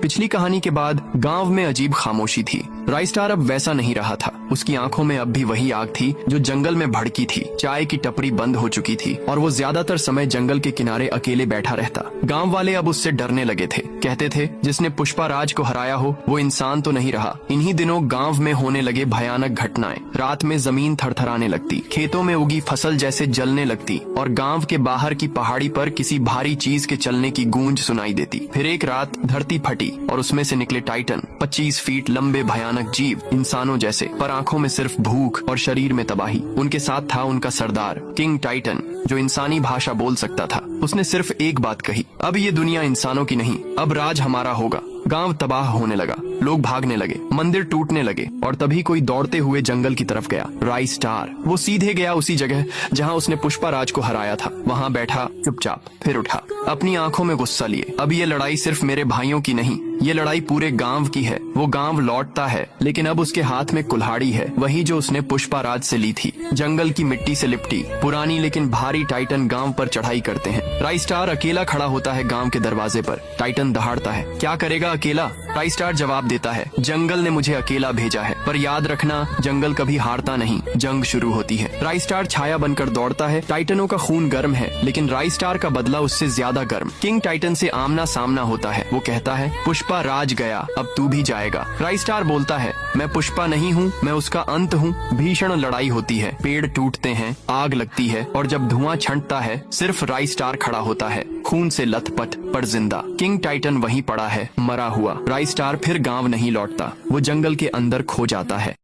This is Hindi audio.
पिछली कहानी के बाद गांव में अजीब खामोशी थी। राइस्टार अब वैसा नहीं रहा था। उसकी आंखों में अब भी वही आग थी जो जंगल में भड़की थी। चाय की टपरी बंद हो चुकी थी और वो ज्यादातर समय जंगल के किनारे अकेले बैठा रहता। गांव वाले अब उससे डरने लगे थे। कहते थे जिसने पुष्पाराज को हराया हो वो इंसान तो नहीं रहा। इन्हीं दिनों गांव में होने लगे भयानक घटनाएं। रात में जमीन थरथराने लगती, खेतों में उगी फसल जैसे जलने लगती और गांव के बाहर की पहाड़ी पर किसी भारी चीज के चलने की गूंज सुनाई देती। फिर एक रात धरती फटी और उसमें से निकले टाइटन, 25 फीट लंबे भयानक जीव, इंसानों जैसे, पर आंखों में सिर्फ भूख और शरीर में तबाही। उनके साथ था उनका सरदार किंग टाइटन, जो इंसानी भाषा बोल सकता था। उसने सिर्फ एक बात कही, अब ये दुनिया इंसानों की नहीं, अब राज हमारा होगा। गांव तबाह होने लगा, लोग भागने लगे, मंदिर टूटने लगे और तभी कोई दौड़ते हुए जंगल की तरफ गया। राइस्टार। वो सीधे गया उसी जगह जहां उसने पुष्पाराज को हराया था। वहां बैठा चुपचाप, फिर उठा, अपनी आंखों में गुस्सा लिए। अब ये लड़ाई सिर्फ मेरे भाइयों की नहीं, ये लड़ाई पूरे गांव की है। वो गांव लौटता है, लेकिन अब उसके हाथ में कुल्हाड़ी है, वही जो उसने पुष्पाराज से ली थी। जंगल की मिट्टी से लिपटी पुरानी लेकिन भारी टाइटन गांव पर चढ़ाई करते हैं। राइस्टार अकेला खड़ा होता है गांव के दरवाजे पर। टाइटन दहाड़ता है, क्या करेगा अकेला? राइस्टार जवाब देता है, जंगल ने मुझे अकेला भेजा है, पर याद रखना जंगल कभी हारता नहीं, जंग शुरू होती है। राइस्टार छाया बनकर दौड़ता है। टाइटनों का खून गर्म है, लेकिन राइस्टार का बदला उससे ज्यादा गर्म। किंग टाइटन से आमना सामना होता है। वो कहता है, पुष्पा राज गया, अब तू भी जाएगा। राइस्टार बोलता है, मैं पुष्पा नहीं हूँ, मैं उसका अंत हूँ। भीषण लड़ाई होती है, पेड़ टूटते हैं, आग लगती है और जब धुआं छंटता है सिर्फ राइस्टार खड़ा होता है, खून से लथपथ पर जिंदा। किंग टाइटन वहीं पड़ा है, मरा हुआ। राइस्टार फिर गांव नहीं लौटता, वो जंगल के अंदर खो जाता है।